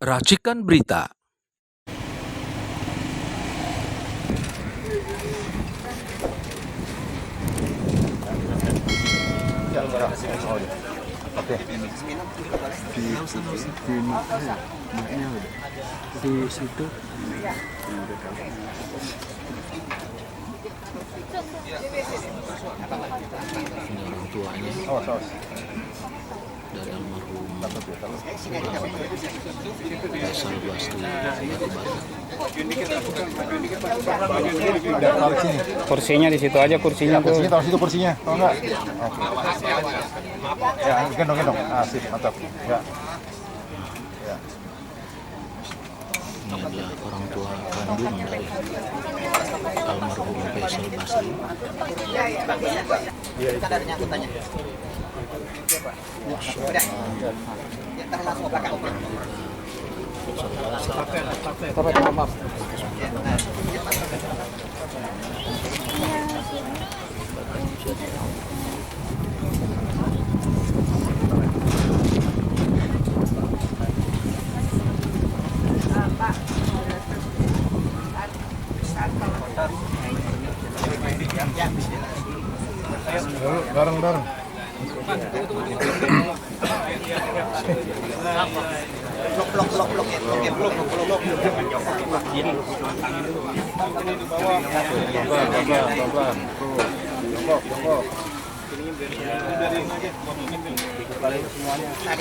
Racikan Berita. Di situ ini orang tuanya dari almarhum Faisal Basri Batubara. Kursinya di situ aja, kursinya tuh. Kursinya taruh situ kursinya, kalau enggak? Oke. Ya, gendong. Sip, mantap. Ya. Ya. Ini adalah orang tua kandung dari almarhum Faisal Basri. Bareng.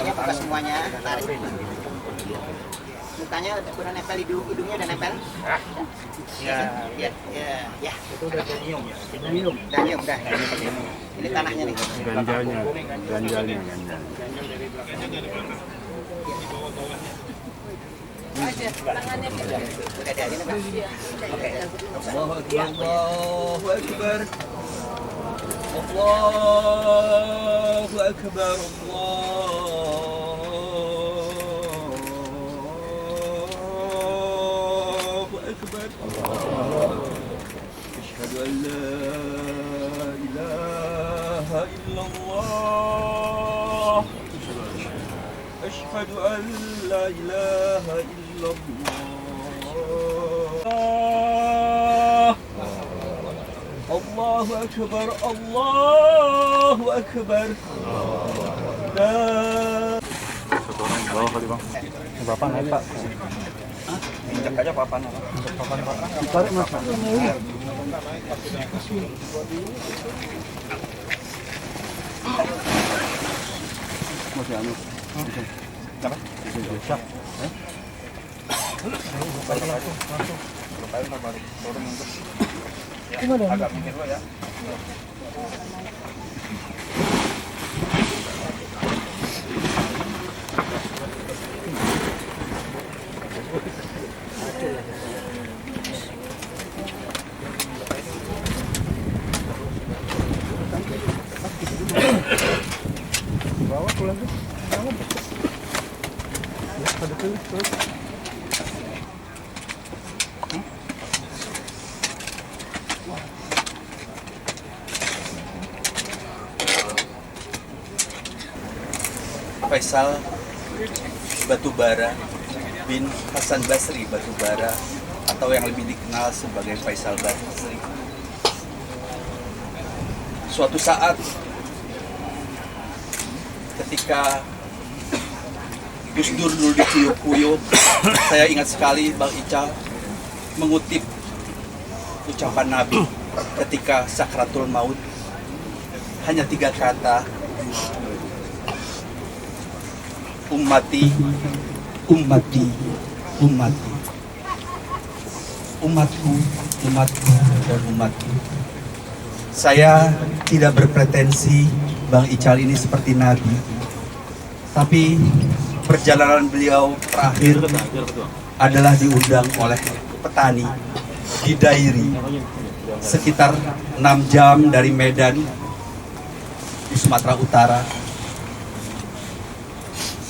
Buka semuanya, tarik. Mukanya udah nempel, hidungnya udah nempel. Ya. Itu udah nyium. Udah. Ini tanahnya nih. Ganjalnya. Tangannya udah ada ini, Pak. Oke. Allahu Akbar. Allahu Akbar. Asyhadu an la ilaha illallah. Asyhadu an la ilaha illallah. Allahu Akbar. Allahu Akbar. Bawah kali, Bang. Bapak naik, Pak. Injak aja papan. Tarik, Mas. Masih anu. Apa? Siap. Langsung. Turun untuk. Agak mikir dulu ya. Bawa pulang tuh. Ya, pada terus. Faisal Batubara bin Hasan Basri Batubara, atau yang lebih dikenal sebagai Faisal Basri. Suatu saat ketika Gus Dur dulu di Kuyuk, saya ingat sekali Bang Ical mengutip ucapan Nabi ketika sakratul maut, hanya 3 kata, ummati, ummati, ummati. Umatku, umatku, dan umatku. Saya tidak berpretensi Bang Ical ini seperti Nabi, tapi perjalanan beliau terakhir adalah diundang oleh petani di Dairi, sekitar 6 jam dari Medan di Sumatera Utara.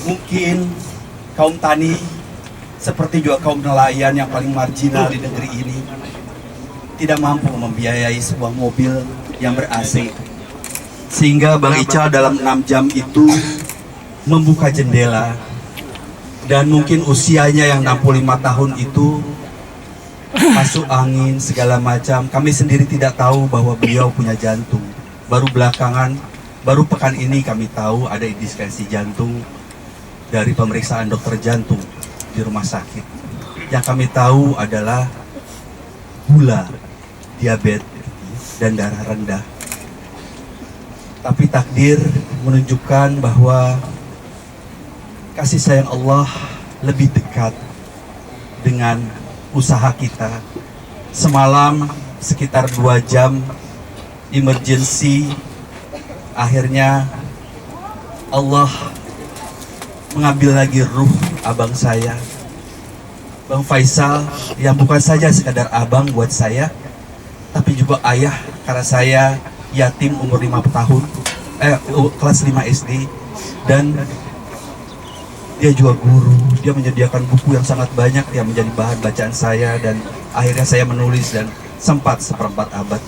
Mungkin kaum tani seperti juga kaum nelayan yang paling marginal di negeri ini tidak mampu membiayai sebuah mobil yang ber-AC. Sehingga Bang Ical dalam 6 jam itu membuka jendela, Dan mungkin usianya yang 65 tahun itu masuk angin segala macam. Kami sendiri tidak tahu bahwa beliau punya jantung. Baru pekan ini kami tahu ada indikasi jantung dari pemeriksaan dokter jantung di rumah sakit. Yang kami tahu adalah gula, diabetes, dan darah rendah. Tapi takdir menunjukkan bahwa kasih sayang Allah lebih dekat dengan usaha kita. Semalam sekitar 2 jam emergency, akhirnya Allah mengambil lagi ruh abang saya, Bang Faisal, yang bukan saja sekadar abang buat saya, tapi juga ayah, karena saya yatim umur 5 tahun, kelas 5 SD, dan dia juga guru. Dia menyediakan buku yang sangat banyak yang menjadi bahan bacaan saya, dan akhirnya saya menulis dan sempat seperempat abad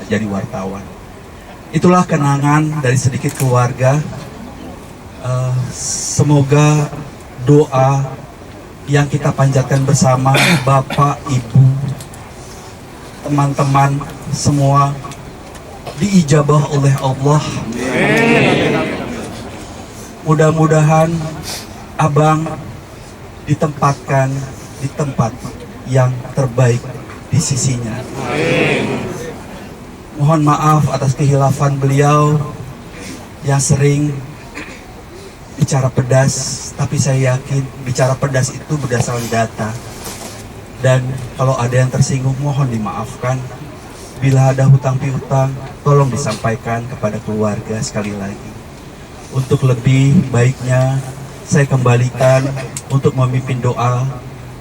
jadi wartawan. Itulah kenangan dari sedikit keluarga. Semoga doa yang kita panjatkan bersama, Bapak, Ibu, teman-teman semua, diijabah oleh Allah. Mudah-mudahan abang ditempatkan di tempat yang terbaik di sisinya. Mohon maaf atas kehilafan beliau yang sering bicara pedas, tapi saya yakin bicara pedas itu berdasarkan data. Dan kalau ada yang tersinggung, mohon dimaafkan. Bila ada hutang piutang, tolong disampaikan kepada keluarga sekali lagi. Untuk lebih baiknya, saya kembalikan untuk memimpin doa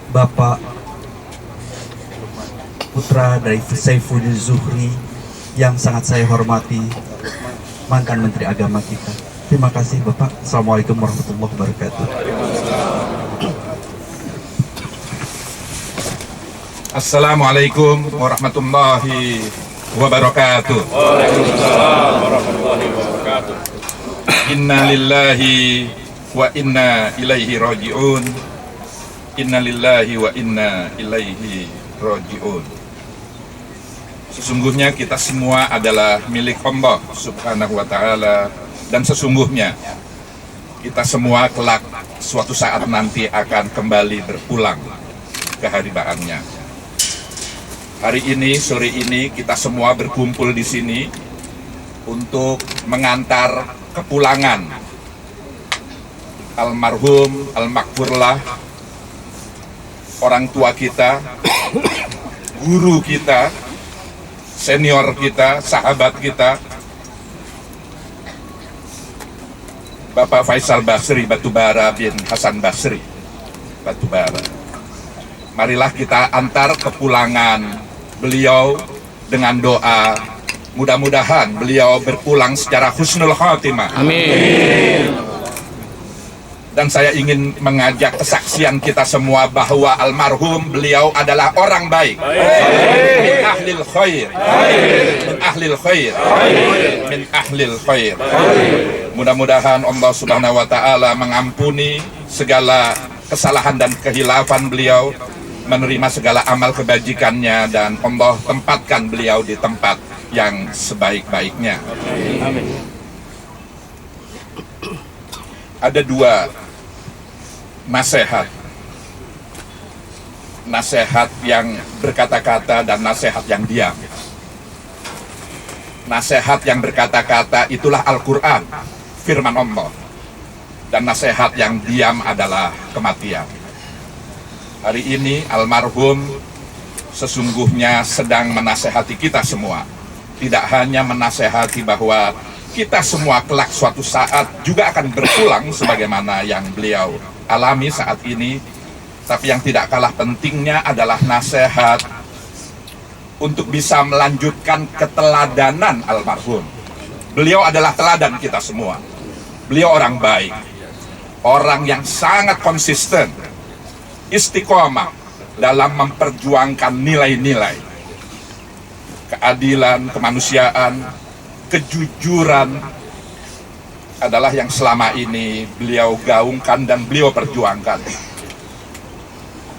Bapak putra dari Saifuddin Zuhri yang sangat saya hormati, mantan Menteri Agama kita. Terima kasih Bapak. Assalamualaikum warahmatullahi wabarakatuh. Assalamualaikum warahmatullahi wabarakatuh. Waalaikumsalam warahmatullahi wabarakatuh. Inna lillahi wa inna ilaihi raji'un. Inna lillahi wa inna ilaihi raji'un. Sesungguhnya kita semua adalah milik Allah Subhanahu wa ta'ala, dan sesungguhnya kita semua kelak suatu saat nanti akan kembali berpulang ke haribaannya. Hari ini, sore ini, kita semua berkumpul di sini untuk mengantar kepulangan almarhum, almakfurlah, orang tua kita, guru kita, senior kita, sahabat kita, Bapak Faisal Basri Batubara bin Hasan Basri Batubara. Marilah kita antar kepulangan beliau dengan doa. Mudah-mudahan beliau berpulang secara husnul khatimah. Amin. Dan saya ingin mengajak kesaksian kita semua bahwa almarhum beliau adalah orang baik. Min ahlil khair. Min ahlil khair. Min ahlil khair. Mudah-mudahan Allah Subhanahu wa ta'ala mengampuni segala kesalahan dan kehilafan beliau, menerima segala amal kebajikannya, dan Allah tempatkan beliau di tempat yang sebaik-baiknya. Amin. Ada 2 nasihat. Nasihat yang berkata-kata dan nasihat yang diam. Nasihat yang berkata-kata itulah Al-Quran, firman Allah. Dan nasihat yang diam adalah kematian. Hari ini almarhum sesungguhnya sedang menasehati kita semua. Tidak hanya menasehati bahwa kita semua kelak suatu saat juga akan berpulang sebagaimana yang beliau alami saat ini, tapi yang tidak kalah pentingnya adalah nasihat untuk bisa melanjutkan keteladanan almarhum. Beliau adalah teladan kita semua. Beliau orang baik, orang yang sangat konsisten, istiqomah dalam memperjuangkan nilai-nilai keadilan, kemanusiaan, kejujuran, adalah yang selama ini beliau gaungkan dan beliau perjuangkan.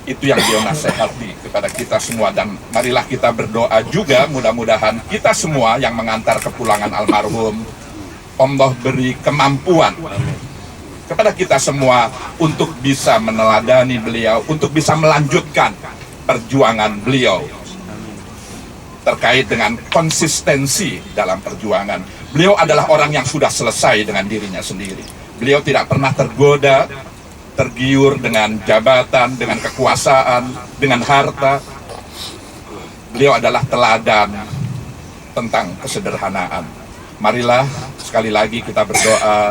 Itu yang beliau nasihati kepada kita semua, dan marilah kita berdoa juga mudah-mudahan kita semua yang mengantar kepulangan almarhum, Allah beri kemampuan kepada kita semua untuk bisa meneladani beliau, untuk bisa melanjutkan perjuangan beliau terkait dengan konsistensi dalam perjuangan. Beliau adalah orang yang sudah selesai dengan dirinya sendiri. Beliau tidak pernah tergoda, tergiur dengan jabatan, dengan kekuasaan, dengan harta. Beliau adalah teladan tentang kesederhanaan. Marilah sekali lagi kita berdoa,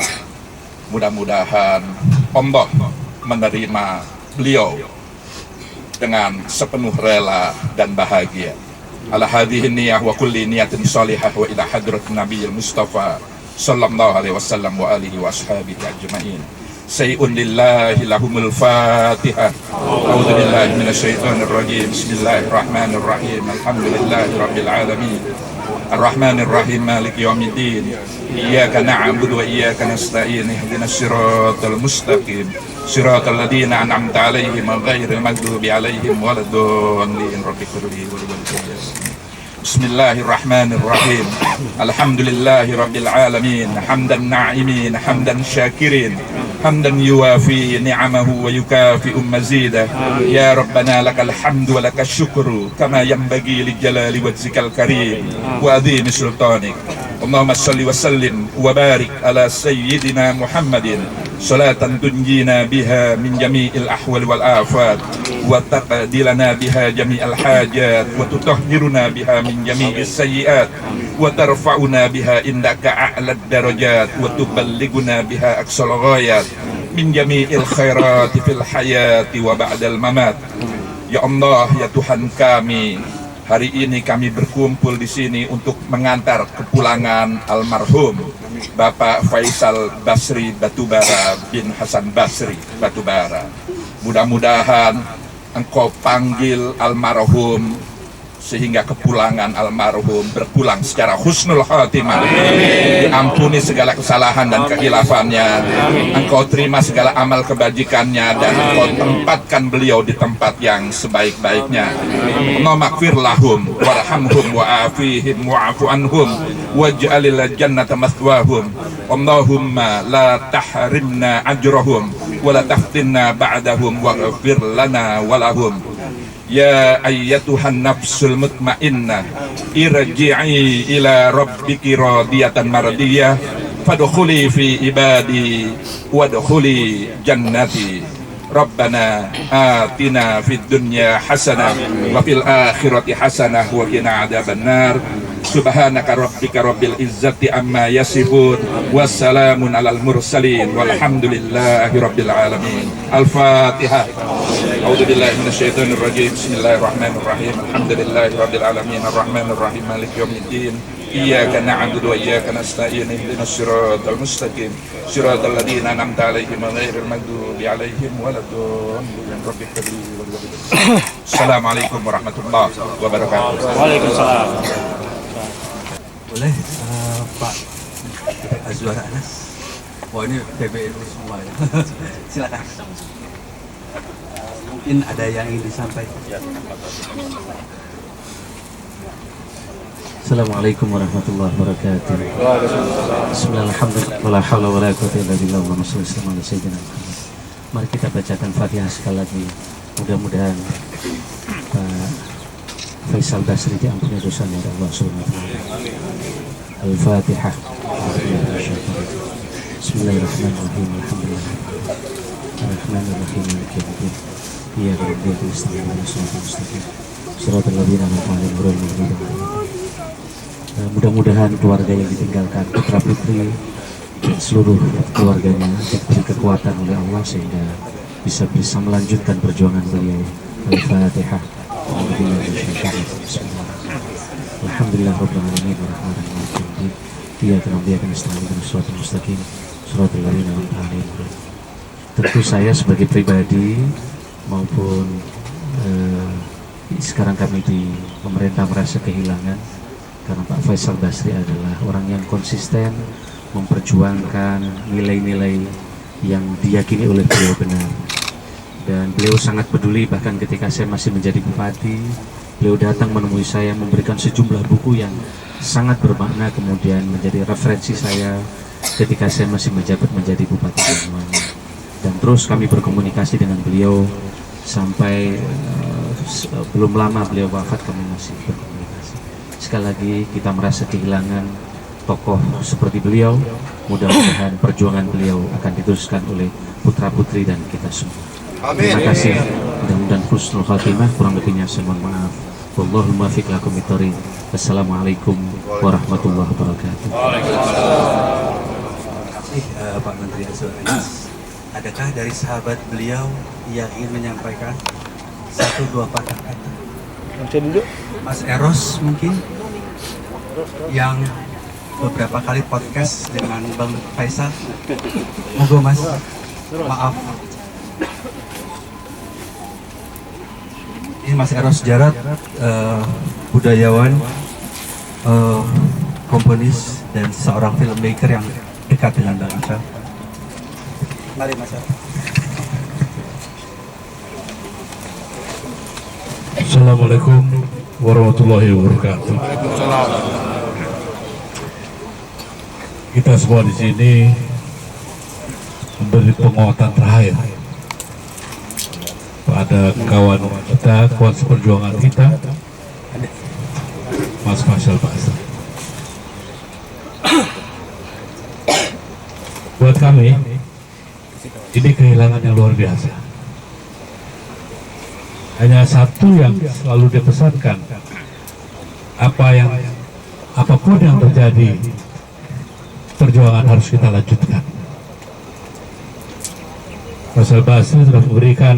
mudah-mudahan Allah menerima beliau dengan sepenuh rela dan bahagia. Ala hadhihi niyah wa kulli niyatin salihah wa ila hadratin nabiyil mustafa sallallahu alaihi wasallam wa alihi wa ashabihi ajma'in. Sayyidun lillahi lahumul fatihah. A'udzu billahi minasyaitonir rajim. Bismillahirrahmanirrahim. Alhamdulillahi rabbil alamin. Ar-Rahmanir Rahim Maliki Yaumiddin. Iyyaka na'budu wa iyyaka nasta'in. Ihdinas siratal mustaqim. Siratal ladzina an'amta 'alaihim ghairil maghdubi 'alaihim waladdallin. Rabbighfirli wa li Bismillahirrahmanirrahim. Alhamdulillahi rabbil alamin. Hamdan na'imin, hamdan syakirin, hamdan yuwafi ni'amahu wa yukafi'u mazidah. Ya Rabbana lakal hamdu wa lakal syukru kama yanbaghi li jalali wajhikal karim wa adhimi sultanik. Allahumma salli wa sallim wa barik ala sayyidina Muhammadin salatan tunjina biha min jami'il ahwal wal afat wa taqdilana biha jami'al hajat wa tutahhiruna biha min jami'is sayyiat wa tarfa'una biha indaka a'lad darajat wa tuballighuna biha aqsal ghayat min jami'il khairati fil hayati wa ba'dal mamat. Ya Allah, ya Tuhan kami, hari ini kami berkumpul di sini untuk mengantar kepulangan almarhum Bapak Faisal Basri Batubara bin Hasan Basri Batubara. Mudah-mudahan Engkau panggil almarhum sehingga kepulangan almarhum berpulang secara husnul khatimah. Diampuni segala kesalahan dan kehilafannya. Engkau terima segala amal kebajikannya dan Engkau tempatkan beliau di tempat yang sebaik-baiknya. Allahumma ighfir lahum warhamhum wa'afihim wa'fu anhum waj'alil jannata mathwahum. Allahumma la tahrimna ajrahum wa la taftinna ba'dahum waghfir lana wa lahum. Ya ayyatuhan nafsul mutmainnah irji'i ila rabbiki radiyatan mardiyah fadkhuli fi ibadi wadkhuli jannati. Rabbana atina fid dunya hasanah wa fil akhirati hasanah wa qina adzabannar. Subhanaka rabbika rabbil izzati amma yasifun wassalamun alal mursalin walhamdulillahi rabbil alamin. Al-Fatihah. A'udzu billahi minasyaitonir rajim. Bismillahirrahmanirrahim. Alhamdulillahi rabbil alamin arrahmanir rahim maliki yaumiddin. Iyyaka na'budu wa iyyaka nasta'in. Ihdinas siratal mustaqim. Siratal ladzina an'amta 'alaihim ghairil maghdubi 'alaihim waladdallin. Rabbighfirli wa li Assalamualaikum warahmatullahi wabarakatuh. Waalaikumsalam. Boleh Pak Azwar Anas. Wah, ini PBNU semua ya. Silakan. Mungkin ada yang ingin disampaikan. Assalamualaikum warahmatullahi wabarakatuh. Bismillahirrahmanirrahim. Wala haula wala quwwata illa billah. Allahumma shalli ala sayyidina Muhammad. Mari kita bacakan Fatihah sekali lagi. Mudah-mudahan Pak Faisal Basri diampuni dosanya oleh Allah Subhanahu wa taala. Al-Fatihah. Bismillahirrahmanirrahim. Alhamdulillah. Ar-Rahmanir-Rahim. Maliki yaumiddin. Iyyaka na'budu wa iyyaka nasta'in. Ihdinas mustaqim. Shiratal ladzina an'amta 'alaihim ghairil maghdubi 'alaihim. Mudah-mudahan keluarga yang ditinggalkan, putra putri seluruh keluarganya diberi kekuatan oleh Allah sehingga bisa melanjutkan perjuangan beliau. Al-Fatihah. Alhamdulillah rabbil alamin arrahmanir rahim. Iyyaka na'budu wa iyyaka nasta'in. Ihdinas siratal mustaqim. Shiratal ladzina an'amta 'alaihim. Tentu saya sebagai pribadi maupun sekarang kami di pemerintah merasa kehilangan karena Pak Faisal Basri adalah orang yang konsisten, memperjuangkan nilai-nilai yang diyakini oleh beliau benar. Dan beliau sangat peduli, bahkan ketika saya masih menjadi bupati, beliau datang menemui saya, memberikan sejumlah buku yang sangat bermakna, kemudian menjadi referensi saya ketika saya masih menjabat menjadi bupati Banyuwangi. Dan terus kami berkomunikasi dengan beliau sampai belum lama beliau wafat, kami masih berkomunikasi. Sekali lagi kita merasa kehilangan tokoh seperti beliau. Mudah-mudahan perjuangan beliau akan diteruskan oleh putra-putri dan kita semua. Terima kasih. Mudah-mudahan husnul khatimah. Kurang lebihnya saya mohon maaf. Wallahul muwaffiq lakum bithoriq. Wassalamualaikum warahmatullahi wabarakatuh. Pak Menteri Azwaris, adakah dari sahabat beliau yang ingin menyampaikan satu dua patah kata? Mas Eros mungkin, yang beberapa kali podcast dengan Bang Faisal. Monggo Mas, maaf. Ini Mas Eros Jarad, budayawan, komponis, dan seorang filmmaker yang dekat dengan Bang Ical. Mari Mas Eros. Assalamualaikum warahmatullahi wabarakatuh. Kita semua di sini memberi penguatan terakhir pada kawan kita, kawan seperjuangan kita, Mas Faisal Basri. Buat kami, ini kehilangan yang luar biasa. Hanya satu yang selalu dipesankan, apapun yang terjadi, perjuangan harus kita lanjutkan. Faisal Basri sudah memberikan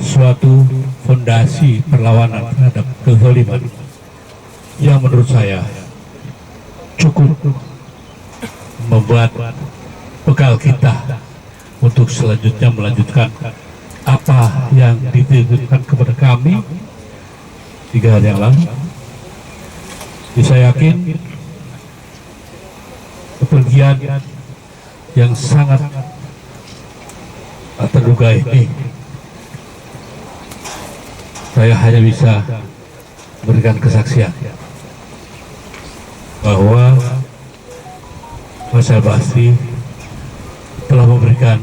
suatu fondasi perlawanan terhadap kezaliman yang menurut saya cukup membuat bekal kita untuk selanjutnya melanjutkan apa yang dititipkan kepada kami 3 hari yang lalu. Saya yakin kepergian yang sangat terduga ini, saya hanya bisa memberikan kesaksian bahwa Faisal Basri telah memberikan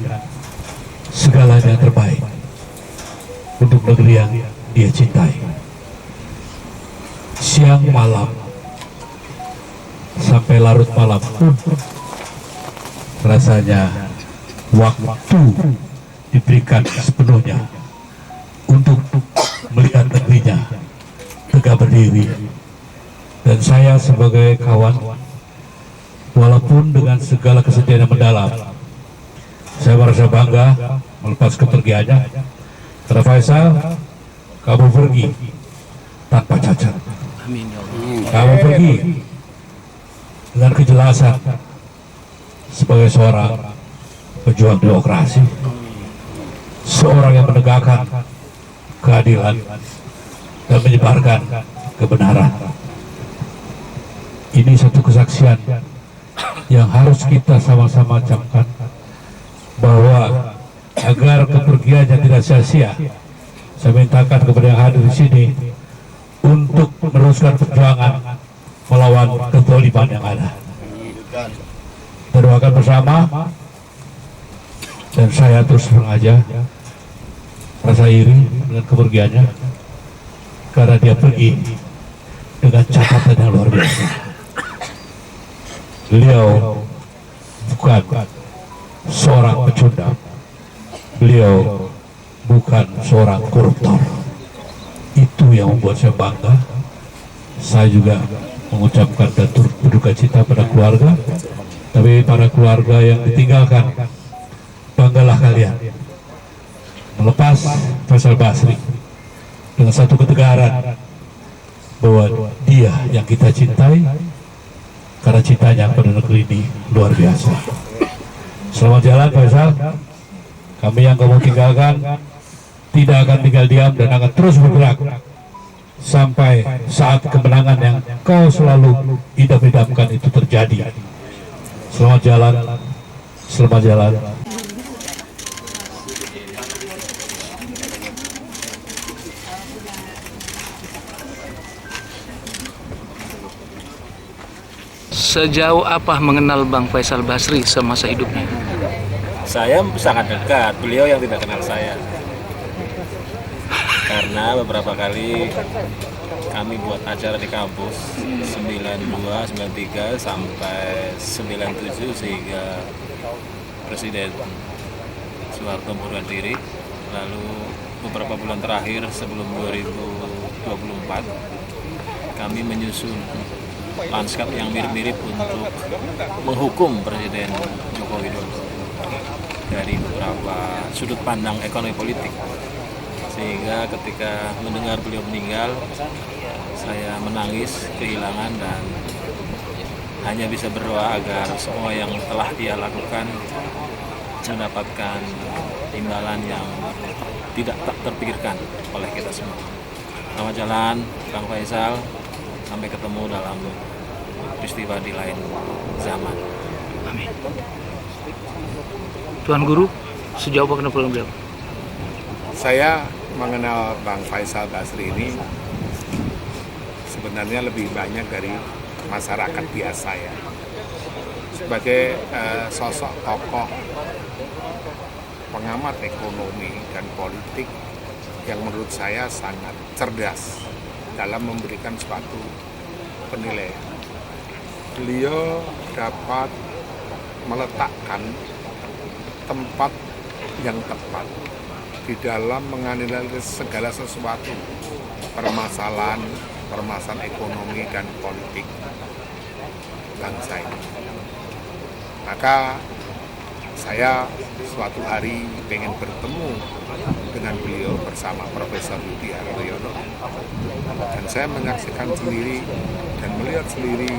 segalanya yang terbaik untuk negeri yang dia cintai. Siang malam sampai larut malam pun rasanya waktu diberikan sepenuhnya untuk melihat negerinya tegak berdiri. Dan saya sebagai kawan, walaupun dengan segala kesedihan yang mendalam, saya merasa bangga melepas kepergiannya. Karena Faisal, kamu pergi tanpa cacat. Kamu pergi dengan kejelasan sebagai seorang pejuang demokrasi, seorang yang menegakkan keadilan dan menyebarkan kebenaran. Ini satu kesaksian yang harus kita sama-sama camkan, bahwa agar kepergiannya tidak sia-sia, saya mintakan kepada yang hadir di sini untuk meneruskan perjuangan melawan kezaliman yang ada. Kita doakan bersama, dan saya terus terang aja rasa iri dengan kepergiannya, karena dia pergi dengan catatan yang luar biasa. Beliau bukan seorang pecundang, beliau bukan seorang koruptor. Itu yang membuat saya bangga. Saya juga mengucapkan dan turut berduka cita pada keluarga, tapi para keluarga yang ditinggalkan, banggalah kalian melepas Faisal Basri dengan satu ketegaran bahwa dia yang kita cintai, karena cintanya pada negeri ini luar biasa. Selamat jalan Faisal. Kami yang kamu tinggalkan tidak akan tinggal diam dan akan terus bergerak sampai saat kemenangan yang kau selalu idam-idamkan itu terjadi. Selamat jalan. Selamat jalan. Sejauh apa mengenal Bang Faisal Basri semasa hidupnya? Saya sangat dekat, beliau yang tidak kenal saya. Karena beberapa kali kami buat acara di kampus 92, 93 sampai 97 sehingga Presiden Soeharto mengundurkan diri. Lalu beberapa bulan terakhir sebelum 2024 kami menyusun lanskap yang mirip-mirip untuk menghukum Presiden Joko Widodo dari beberapa sudut pandang ekonomi politik, sehingga ketika mendengar beliau meninggal saya menangis kehilangan dan hanya bisa berdoa agar semua yang telah dia lakukan mendapatkan imbalan yang tidak terpikirkan oleh kita semua. Selamat jalan Bang Faisal, sampai ketemu dalam peristiwa di lain zaman. Amin. Tuan Guru, sejauh apa kenal beliau? Saya mengenal Bang Faisal Basri ini sebenarnya lebih banyak dari masyarakat biasa ya. Sebagai sosok tokoh pengamat ekonomi dan politik yang menurut saya sangat cerdas dalam memberikan suatu penilaian. Beliau dapat meletakkan tempat yang tepat di dalam menganalisis segala sesuatu permasalahan ekonomi dan politik bangsa ini. Maka saya suatu hari ingin bertemu dengan beliau bersama Profesor Budi Haryono, dan saya menyaksikan sendiri dan melihat sendiri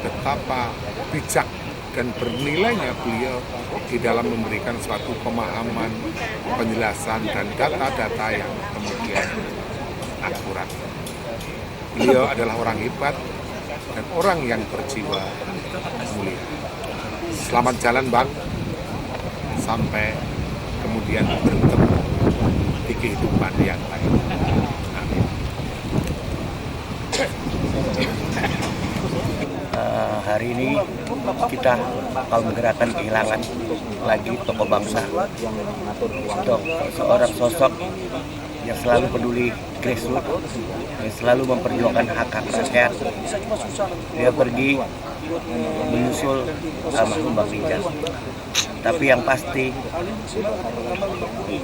betapa bijak dan bernilainya beliau di dalam memberikan suatu pemahaman, penjelasan, dan data-data yang kemudian akurat. Beliau adalah orang hebat dan orang yang berjiwa mulia. Selamat jalan Bang, sampai kemudian bertemu di kehidupan yang lain. Amin. Hari ini kita kaum gerakan kehilangan lagi tokoh bangsa, seorang sosok yang selalu peduli grassroots, yang selalu memperjuangkan hak-hak rakyat. Dia pergi menyusul almarhum Bang Rijal. Tapi yang pasti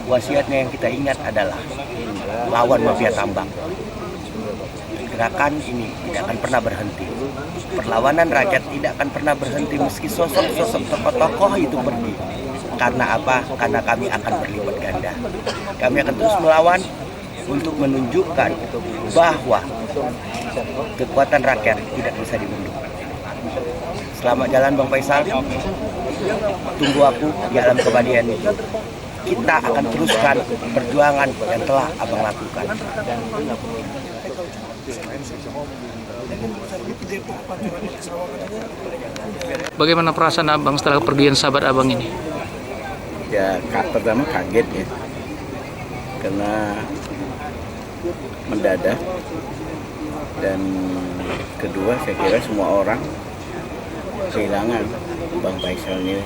wasiatnya yang kita ingat adalah lawan mafia tambang. Gerakan ini tidak akan pernah berhenti. Perlawanan rakyat tidak akan pernah berhenti meski sosok-sosok tokoh-tokoh itu pergi. Karena apa? Karena kami akan berlipat ganda. Kami akan terus melawan untuk menunjukkan bahwa kekuatan rakyat tidak bisa diunduh. Selamat jalan Bang Faisal. Tunggu aku di alam keabadian. Kita akan teruskan perjuangan yang telah Abang lakukan. Bagaimana perasaan Abang setelah kepergian sahabat Abang ini? Ya, pertama kaget ya, karena mendadak, dan kedua saya kira semua orang kehilangan Bang Faisal ini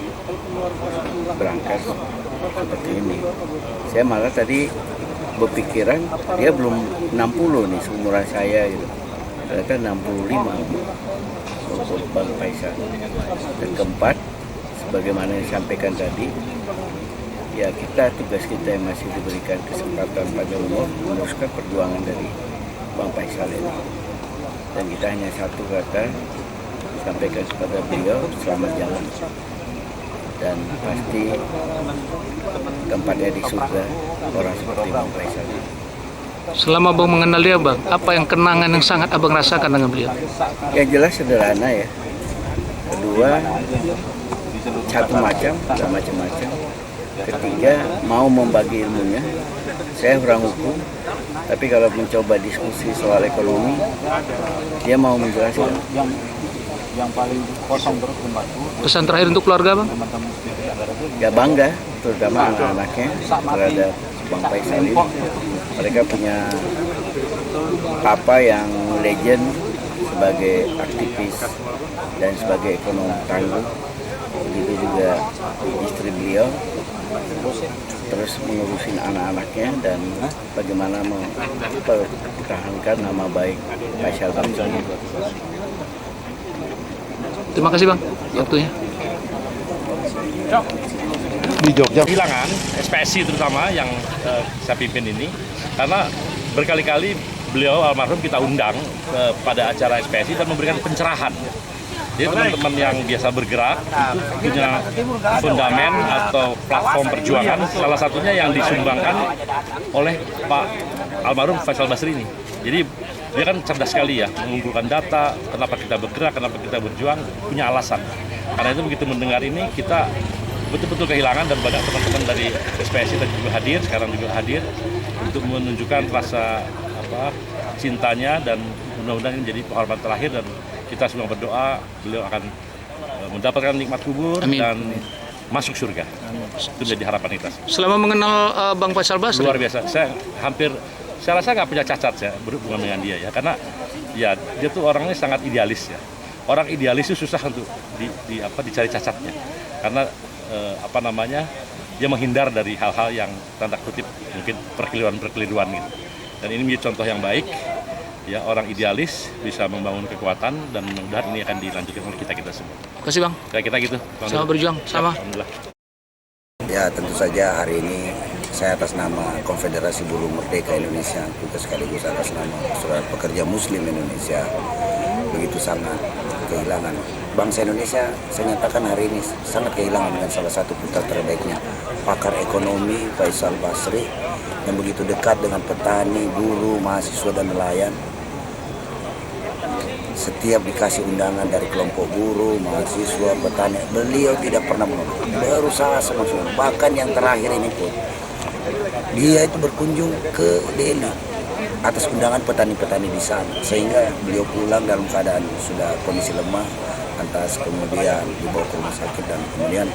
berangkat seperti ini. Saya malah tadi berpikiran dia belum 60 nih seumuran saya gitu. Ternyata 65 Bang Faisal. Dan keempat, sebagaimana yang disampaikan tadi, ya tugas kita yang masih diberikan kesempatan pada umur meneruskan perjuangan dari Bang Faisal ini. Dan kita hanya satu kata sampaikan kepada beliau, selamat jalan. Dan pasti tempatnya di surga orang seperti Bang Faisal. Selama Abang mengenal dia Bang, apa yang kenangan yang sangat Abang rasakan dengan beliau? Yang jelas sederhana ya. Kedua, satu macam, dan macam-macam. Ketiga, mau membagi ilmunya. Saya orang hukum, tapi kalau mencoba diskusi soal ekonomi, dia mau menjelaskan. yang paling kosong terus membantu Pesan terakhir untuk keluarga Bang? teman-teman sedikit ada lagi. Ya bangga, terutama anak-anaknya terhadap Bang Faisal ini. Mereka punya papa yang legend sebagai aktivis dan sebagai ekonom tangguh. Begitu juga istri beliau terus mengurusin anak-anaknya dan bagaimana mempertahankan nama baik Faisal Basri. Terima kasih Bang waktunya. Di Jogja Kehilangan SPSI terutama yang saya pimpin ini, karena berkali-kali beliau almarhum kita undang pada acara SPSI dan memberikan pencerahan. Jadi teman-teman yang biasa bergerak itu punya fundamen atau platform perjuangan, salah satunya yang disumbangkan oleh Pak almarhum Faisal Basri ini. Jadi dia kan cerdas sekali ya, mengumpulkan data, kenapa kita bergerak, kenapa kita berjuang, punya alasan. Karena itu begitu mendengar ini, kita betul-betul kehilangan dan banyak teman-teman dari SPSI tadi juga hadir, sekarang juga hadir untuk menunjukkan rasa cintanya dan mudah-mudahan ini jadi penghormatan terakhir dan kita semua berdoa beliau akan mendapatkan nikmat kubur. Amin. Dan masuk surga. Itu jadi harapan kita. Selama mengenal Bang Faisal Basri? Luar biasa. Saya rasa nggak punya cacat saya berhubungan dengan dia ya, karena ya dia tuh orangnya sangat idealis ya. Orang idealis itu susah untuk dicari cacatnya, karena dia menghindar dari hal-hal yang tanda kutip mungkin perkeliruan gitu. Dan ini menjadi contoh yang baik. Ya, orang idealis bisa membangun kekuatan dan mudah-mudahan ini akan dilanjutkan oleh kita semua. Terima kasih Bang. Kayak kita gitu. Sama berjuang, sama. Alhamdulillah. Ya tentu saja hari ini saya atas nama Konfederasi Buruh Merdeka Indonesia, juga sekaligus atas nama Saudara Pekerja Muslim Indonesia, begitu sangat kehilangan. Bangsa Indonesia saya nyatakan hari ini sangat kehilangan dengan salah satu putra terbaiknya, pakar ekonomi Faisal Basri, yang begitu dekat dengan petani, buruh, mahasiswa dan nelayan. Setiap dikasih undangan dari kelompok buruh, mahasiswa, petani, beliau tidak pernah menolak. Berusaha semaksimal. Bahkan yang terakhir ini pun, dia itu berkunjung ke Delhi atas undangan petani-petani di sana. Sehingga beliau pulang dalam keadaan sudah kondisi lemah, lantas kemudian dibawa ke rumah sakit dan kemudian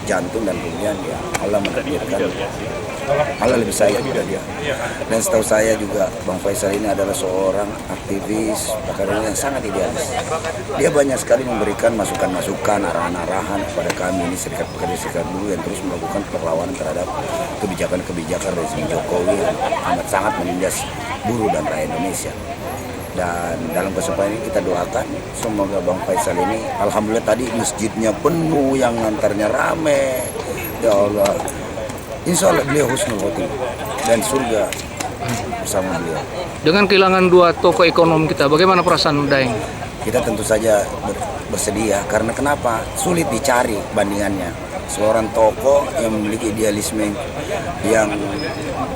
jantung dan kemudian ya Allah menakdirkan. Allah lebih sayang juga dia. Dan setahu saya juga Bang Faisal ini adalah seorang aktivis pakar yang sangat idealis. Dia banyak sekali memberikan masukan-masukan, arahan-arahan kepada kami ini serikat pekerja serikat buruh yang terus melakukan perlawanan terhadap kebijakan-kebijakan rezim Jokowi yang amat sangat menindas buruh dan rakyat Indonesia. Dan dalam kesempatan ini kita doakan semoga Bang Faisal ini, alhamdulillah tadi masjidnya penuh, yang ngantarnya rame. Ya Allah, insya Allah beliau husnul khotimah dan surga bersama beliau. Dengan kehilangan dua tokoh ekonomi kita, bagaimana perasaan Daeng? Kita tentu saja bersedia, karena kenapa? Sulit dicari bandingannya. Seorang tokoh yang memiliki idealisme yang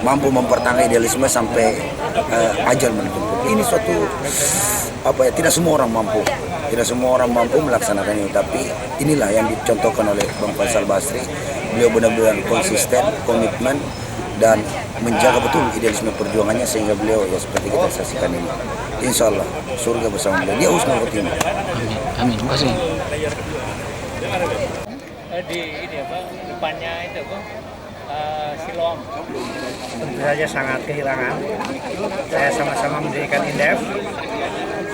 mampu mempertahankan idealisme sampai ajal menentukan. Ini suatu tidak semua orang mampu. Tidak semua orang mampu melaksanakan ini, tapi inilah yang dicontohkan oleh Bang Faisal Basri. Beliau benar-benar konsisten, komitmen, dan menjaga betul idealisme perjuangannya sehingga beliau ya seperti kita saksikan ini. Insya Allah surga bersama beliau. Dia husnul khotimah. Amin. Terima kasih. Di depannya itu Siloam. Tentu saja sangat kehilangan. Saya sama-sama mendirikan Indef,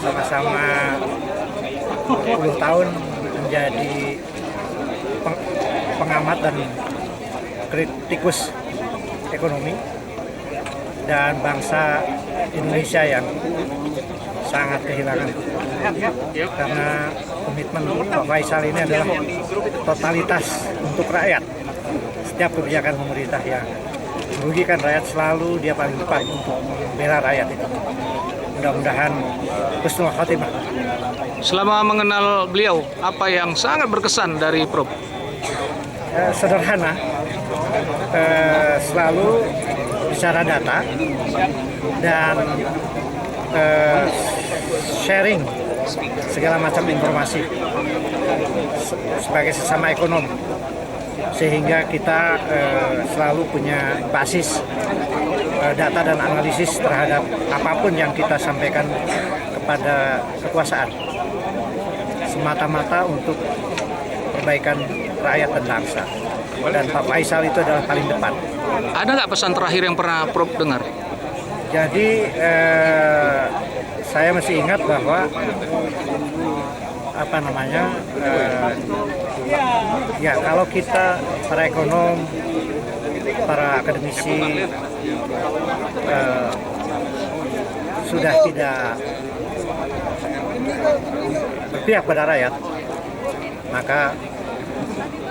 sama-sama 10 tahun menjadi pengamat dan kritikus ekonomi dan bangsa Indonesia yang sangat kehilangan, karena komitmen Pak Faisal ini adalah totalitas untuk rakyat. Setiap kebijakan pemerintah yang merugikan rakyat selalu dia paling depan untuk membela rakyat itu. Mudah-mudahan husnul khotimah. Selama mengenal beliau, apa yang sangat berkesan dari Prof? Sederhana, selalu bicara data dan sharing segala macam informasi sebagai sesama ekonom, sehingga kita selalu punya basis data dan analisis terhadap apapun yang kita sampaikan kepada kekuasaan. semata-mata untuk perbaikan rakyat dan bangsa. Dan Pak Faisal itu adalah paling depan. Ada nggak pesan terakhir yang pernah Prof dengar? Jadi saya masih ingat bahwa ya kalau kita para ekonom, para akademisi sudah tidak berpihak pada rakyat, maka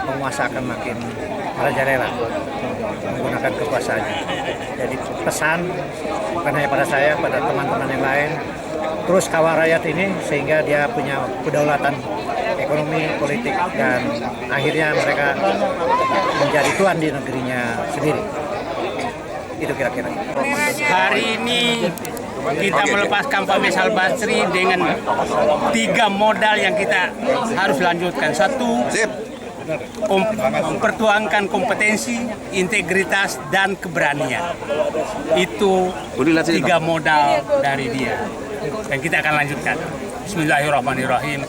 penguasa akan makin merajalela menggunakan kekuasaannya. Jadi pesan bukan hanya pada saya, pada teman-teman yang lain, terus kawal rakyat ini sehingga dia punya kedaulatan ekonomi, politik, dan akhirnya mereka menjadi tuan di negerinya sendiri. Itu kira-kira. Hari ini kita melepaskan Pak Faisal Basri dengan 3 modal yang kita harus lanjutkan. 1, mempertuangkan kompetensi, integritas, dan keberanian. Itu 3 modal dari dia. Dan kita akan lanjutkan. Bismillahirrahmanirrahim.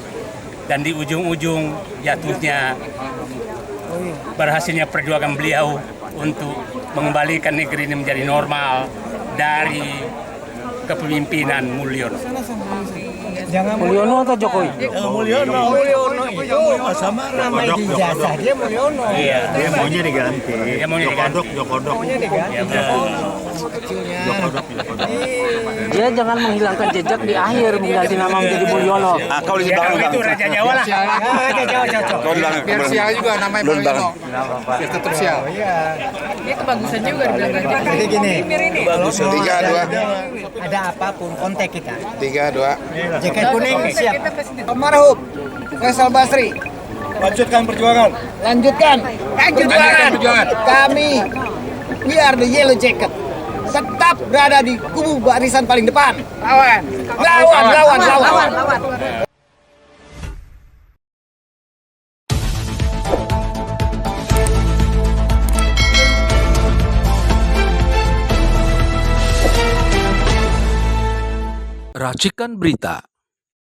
Dan di ujung-ujung jatuhnya berhasilnya perjuangan beliau untuk mengembalikan negeri ini menjadi normal dari kepemimpinan Mulyono. Mulyono atau Jokowi? Mulyono itu sama nama di ijazah dia Mulyono. Iya, Dia maunya diganti. Dia maunya diganti. Jokodok. Maunya diganti. Ya, betul. Jokodok. Dia jangan menghilangkan jejak di akhir mengganti nama menjadi Mulyono. Kau di Ya, kalau itu Raja Jawa lah. Raja Jawa cocok. Biar Sial juga namanya Mulyono. Biar tetap Sial. Iya. Ini kebagusan juga dibilang Raja. Jadi gini, Bagusan. 3-2. ada apapun kontak kita. 3-2. Jaket kuning siap. Almarhum Faisal Basri. Lanjutkan perjuangan. Lanjutkan perjuangan. Kami, we are the Yellow Jacket. Tetap berada di kubu barisan paling depan. Lawan. Racikan Berita